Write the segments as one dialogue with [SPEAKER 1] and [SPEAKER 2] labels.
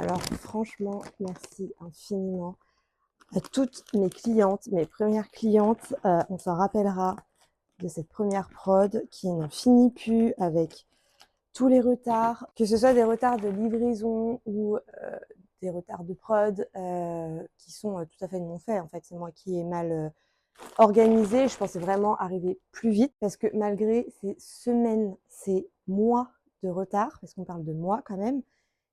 [SPEAKER 1] Alors franchement, merci infiniment à toutes mes clientes, mes premières clientes. On s'en rappellera de cette première prod qui n'en finit plus avec tous les retards, que ce soit des retards de livraison ou des retards de prod qui sont tout à fait de mon fait. En fait, c'est moi qui ai mal organisé. Je pensais vraiment arriver plus vite parce que malgré ces semaines, ces mois de retard, parce qu'on parle de mois quand même,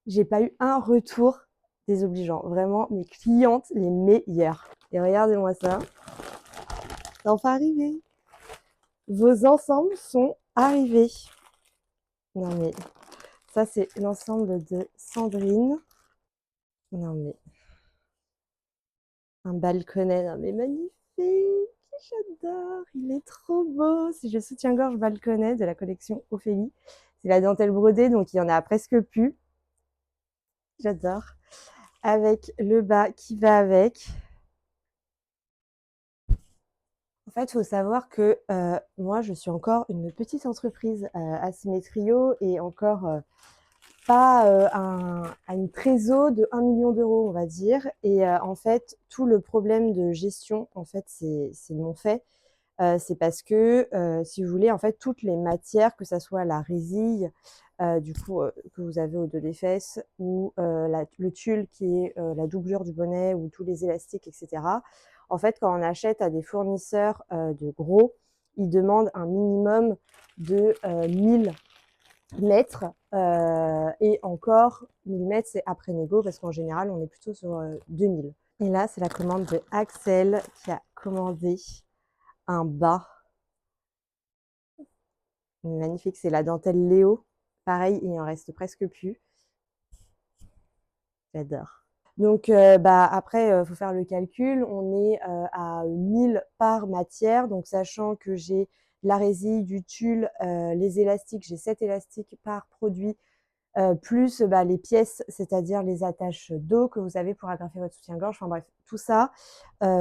[SPEAKER 1] j'ai pas eu un retour désobligeant. Vraiment, mes clientes les meilleures. Et regardez-moi ça. C'est enfin arrivé. Vos ensembles sont arrivés. Non mais, ça c'est l'ensemble de Sandrine. Non mais, un balconnet. Non mais magnifique. J'adore. Il est trop beau. C'est le soutien-gorge balconnet de la collection Ophélie. C'est la dentelle brodée, donc il y en a presque plus. J'adore. Avec le bas qui va avec. En fait, il faut savoir que moi, je suis encore une petite entreprise à Symétrio et encore pas à une trésor de 1 million d'euros, on va dire. Et en fait, tout le problème de gestion, en fait, c'est mon fait. C'est parce que, si vous voulez, en fait, toutes les matières, que ça soit la résille, du coup, que vous avez au dos des fesses, ou le tulle qui est la doublure du bonnet, ou tous les élastiques, etc. En fait, quand on achète à des fournisseurs de gros, ils demandent un minimum de 1000 mètres. Et encore, 1000 mètres, c'est après négo, parce qu'en général, on est plutôt sur 2000. Et là, c'est la commande de Axel qui a commandé un bas magnifique, c'est la dentelle Léo. Pareil, il en reste presque plus. J'adore. Donc, après, faut faire le calcul. On est à 1000 par matière. Donc, sachant que j'ai la résille, du tulle, les élastiques, j'ai 7 élastiques par produit, plus les pièces, c'est-à-dire les attaches dos que vous avez pour agrafer votre soutien-gorge. Enfin bref, tout ça,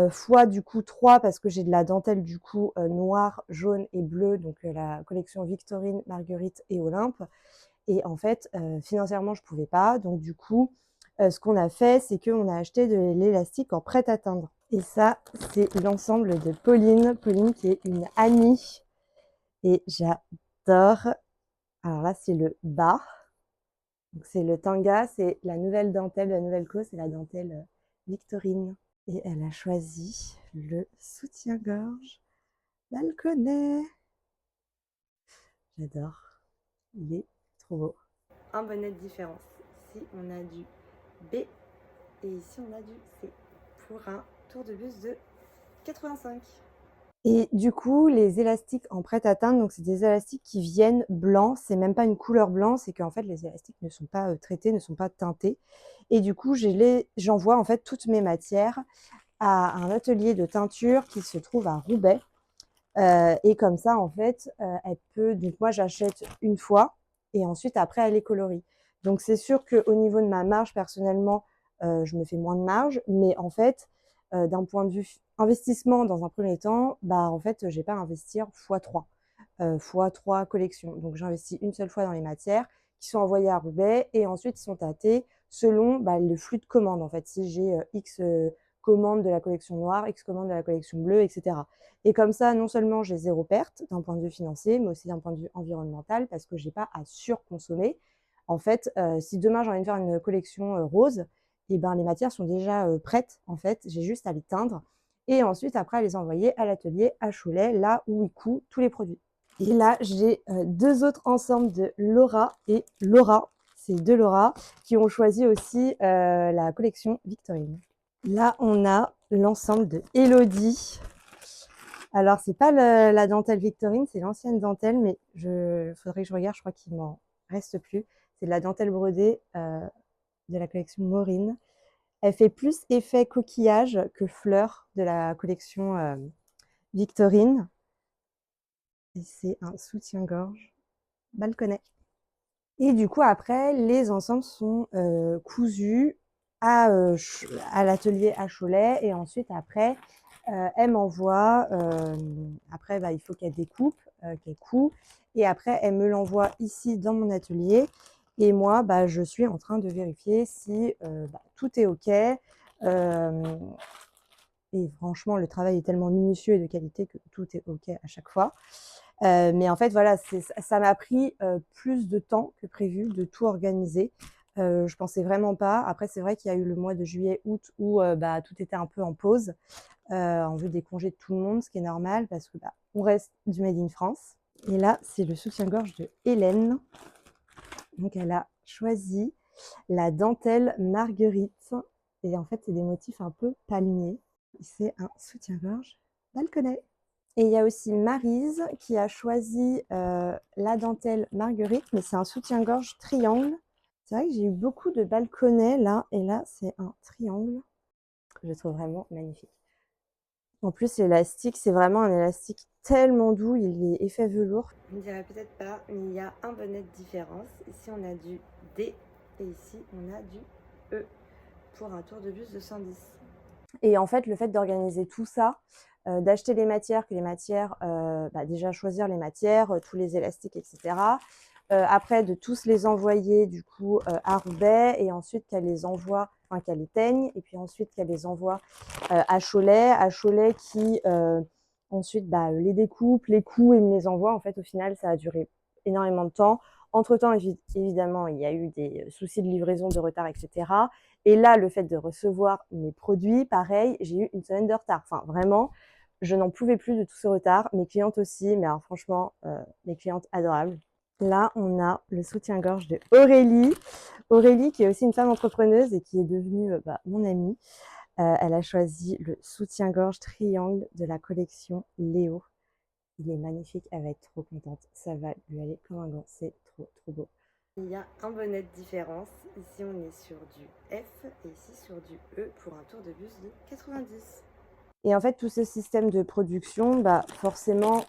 [SPEAKER 1] fois du coup 3 parce que j'ai de la dentelle du coup noire, jaune et bleue, donc la collection Victorine, Marguerite et Olympe. Et en fait, financièrement, je pouvais pas. Donc du coup, ce qu'on a fait, c'est qu'on a acheté de l'élastique en prêt-à-teindre. Et ça, c'est l'ensemble de Pauline. Pauline qui est une amie. Et j'adore. Alors là, c'est le bas. Donc c'est le tanga, c'est la nouvelle dentelle, la nouvelle co, c'est la dentelle Victorine. Et elle a choisi le soutien-gorge balconnet. J'adore. Il est trop beau. Un bonnet de différence. Ici, on a du B et ici, on a du C pour un tour de bus de 85. Et du coup, les élastiques en prêt-à-teindre, donc c'est des élastiques qui viennent blancs. C'est même pas une couleur blanc, c'est qu'en fait, les élastiques ne sont pas traités, ne sont pas teintés. Et du coup, j'envoie en fait toutes mes matières à un atelier de teinture qui se trouve à Roubaix. Et comme ça, en fait, elle peut. Donc moi, j'achète une fois et ensuite après, elle les colorie. Donc c'est sûr qu'au niveau de ma marge, personnellement, je me fais moins de marge, mais en fait, d'un point de vue investissement dans un premier temps, en fait, j'ai pas à investir x3, x3 collections. Donc j'investis une seule fois dans les matières qui sont envoyées à Roubaix et ensuite ils sont tâtés selon le flux de commande. En fait, si j'ai X commandes de la collection noire, X commandes de la collection bleue, etc. Et comme ça, non seulement j'ai zéro perte d'un point de vue financier, mais aussi d'un point de vue environnemental parce que j'ai pas à surconsommer. En fait, si demain j'ai envie de faire une collection rose, et les matières sont déjà prêtes. En fait, j'ai juste à les teindre et ensuite après à les envoyer à l'atelier à Cholet, là où ils coupent tous les produits. Et là, j'ai deux autres ensembles de Laura et Laura. C'est deux Laura qui ont choisi aussi la collection Victorine. Là, on a l'ensemble de Elodie. Alors, c'est pas la dentelle Victorine, c'est l'ancienne dentelle, mais faudrait que je regarde, je crois qu'il m'en reste plus. C'est de la dentelle brodée de la collection Maureen. Elle fait plus effet coquillage que fleur de la collection Victorine. Et c'est un soutien-gorge balconnet. Et du coup, après, les ensembles sont cousus à l'atelier à Cholet. Et ensuite, après, elle m'envoie, après, il faut qu'elle découpe, qu'elle coud. Et après, elle me l'envoie ici dans mon atelier. Et moi, bah, je suis en train de vérifier si tout est OK. Et franchement, le travail est tellement minutieux et de qualité que tout est OK à chaque fois. Mais en fait, voilà, ça m'a pris plus de temps que prévu de tout organiser. Je pensais vraiment pas. Après, c'est vrai qu'il y a eu le mois de juillet, août où tout était un peu en pause en vue des congés de tout le monde, ce qui est normal parce que on reste du Made in France. Et là, c'est le soutien-gorge de Hélène. Donc, elle a choisi la dentelle Marguerite. Et en fait, c'est des motifs un peu palmiers. C'est un soutien-gorge balconnet. Et il y a aussi Maryse qui a choisi la dentelle Marguerite, mais c'est un soutien-gorge triangle. C'est vrai que j'ai eu beaucoup de balconnets là, et là, c'est un triangle que je trouve vraiment magnifique. En plus, l'élastique, c'est vraiment un élastique tellement doux, il est effet velours. On ne dirait peut-être pas, mais il y a un bonnet de différence. Ici, on a du D et ici, on a du E pour un tour de buste de 110. Et en fait, le fait d'organiser tout ça, d'acheter les matières, déjà choisir les matières, tous les élastiques, etc. Après, de tous les envoyer du coup à Roubaix et ensuite qu'elle les envoie, enfin qu'elle les teigne et puis ensuite qu'elle les envoie à Cholet qui ensuite les découpe, les coud et me les envoie. En fait, au final, ça a duré énormément de temps. Entre-temps, évidemment, il y a eu des soucis de livraison, de retard, etc. Et là, le fait de recevoir mes produits, pareil, j'ai eu une semaine de retard. Enfin, vraiment, je n'en pouvais plus de tout ce retard. Mes clientes aussi, mais alors, franchement, mes clientes adorables. Là, on a le soutien-gorge de Aurélie. Aurélie, qui est aussi une femme entrepreneuse et qui est devenue mon amie. Elle a choisi le soutien-gorge triangle de la collection Léo. Il est magnifique, elle va être trop contente. Ça va lui aller comme un gant, c'est trop, trop beau. Il y a un bonnet de différence. Ici, on est sur du F et ici sur du E pour un tour de buste de 90. Et en fait, tout ce système de production, forcément,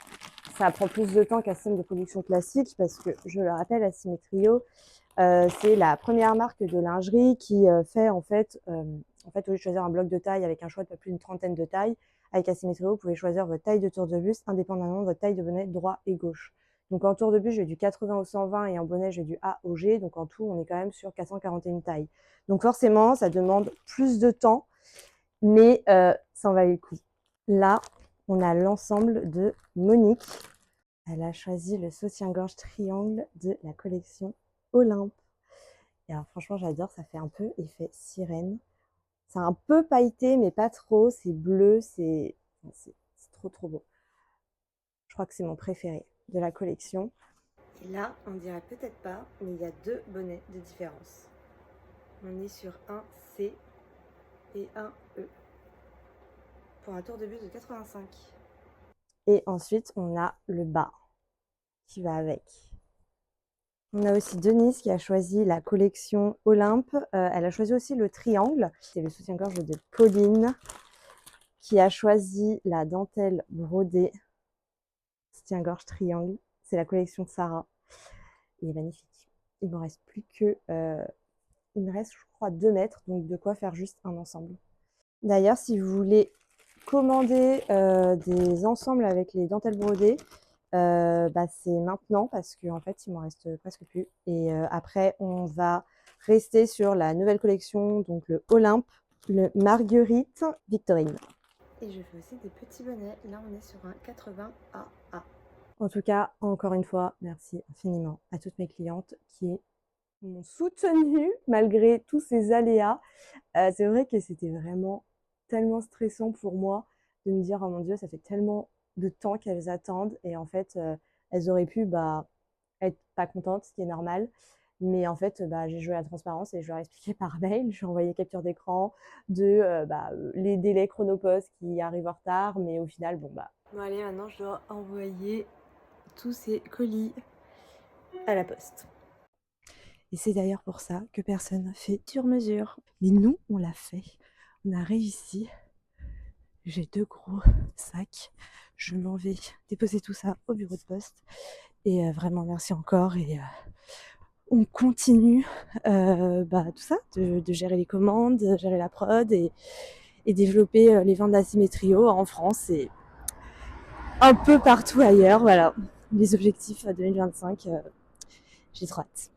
[SPEAKER 1] ça prend plus de temps qu'un système de production classique parce que, je le rappelle, Assymetrio, c'est la première marque de lingerie qui fait en fait, au lieu de choisir un bloc de taille avec un choix de pas plus d'une trentaine de tailles, avec Assymetrio, vous pouvez choisir votre taille de tour de buste indépendamment de votre taille de bonnet droit et gauche. Donc en tour de buste, j'ai du 80 au 120 et en bonnet, j'ai du A au G. Donc en tout, on est quand même sur 441 tailles. Donc forcément, ça demande plus de temps, mais ça en valait le coup. Là, on a l'ensemble de Monique. Elle a choisi le soutien-gorge triangle de la collection Olympe. Et alors franchement, j'adore, ça fait un peu effet sirène. C'est un peu pailleté, mais pas trop. C'est bleu, c'est trop trop beau. Je crois que c'est mon préféré de la collection. Et là, on dirait peut-être pas, mais il y a deux bonnets de différence. On est sur un C et un E pour un tour de buste de 85. Et ensuite, on a le bas qui va avec. On a aussi Denise qui a choisi la collection Olympe. Elle a choisi aussi le triangle. C'est le soutien-gorge de Pauline qui a choisi la dentelle brodée soutien-gorge triangle. C'est la collection Sarah. Il est magnifique. Il me reste plus que... il me reste, je crois, 2 mètres. Donc, de quoi faire juste un ensemble. D'ailleurs, si vous voulez commander des ensembles avec les dentelles brodées, c'est maintenant parce qu'en fait, il m'en reste presque plus. Et après, on va rester sur la nouvelle collection, donc le Olympe, le Marguerite Victorine. Et je fais aussi des petits bonnets. Là, on est sur un 80 AA. En tout cas, encore une fois, merci infiniment à toutes mes clientes qui m'ont soutenue malgré tous ces aléas. C'est vrai que c'était vraiment tellement stressant pour moi de me dire « Oh mon Dieu, ça fait tellement de temps qu'elles attendent. » Et en fait, elles auraient pu être pas contentes, ce qui est normal. Mais en fait, j'ai joué à la transparence et je leur ai expliqué par mail. Je lui ai envoyé capture d'écran de les délais Chronopost qui arrivent en retard. Mais au final, bon allez, maintenant, je dois envoyer tous ces colis à la poste. Et c'est d'ailleurs pour ça que personne n'a fait sur mesure. Mais nous, on l'a fait. On a réussi. J'ai 2 gros sacs. Je m'en vais déposer tout ça au bureau de poste. Et vraiment, merci encore. Et on continue tout ça, de gérer les commandes, de gérer la prod et développer les ventes d'Assymetrio en France et un peu partout ailleurs. Voilà, les objectifs 2025, j'ai trop hâte.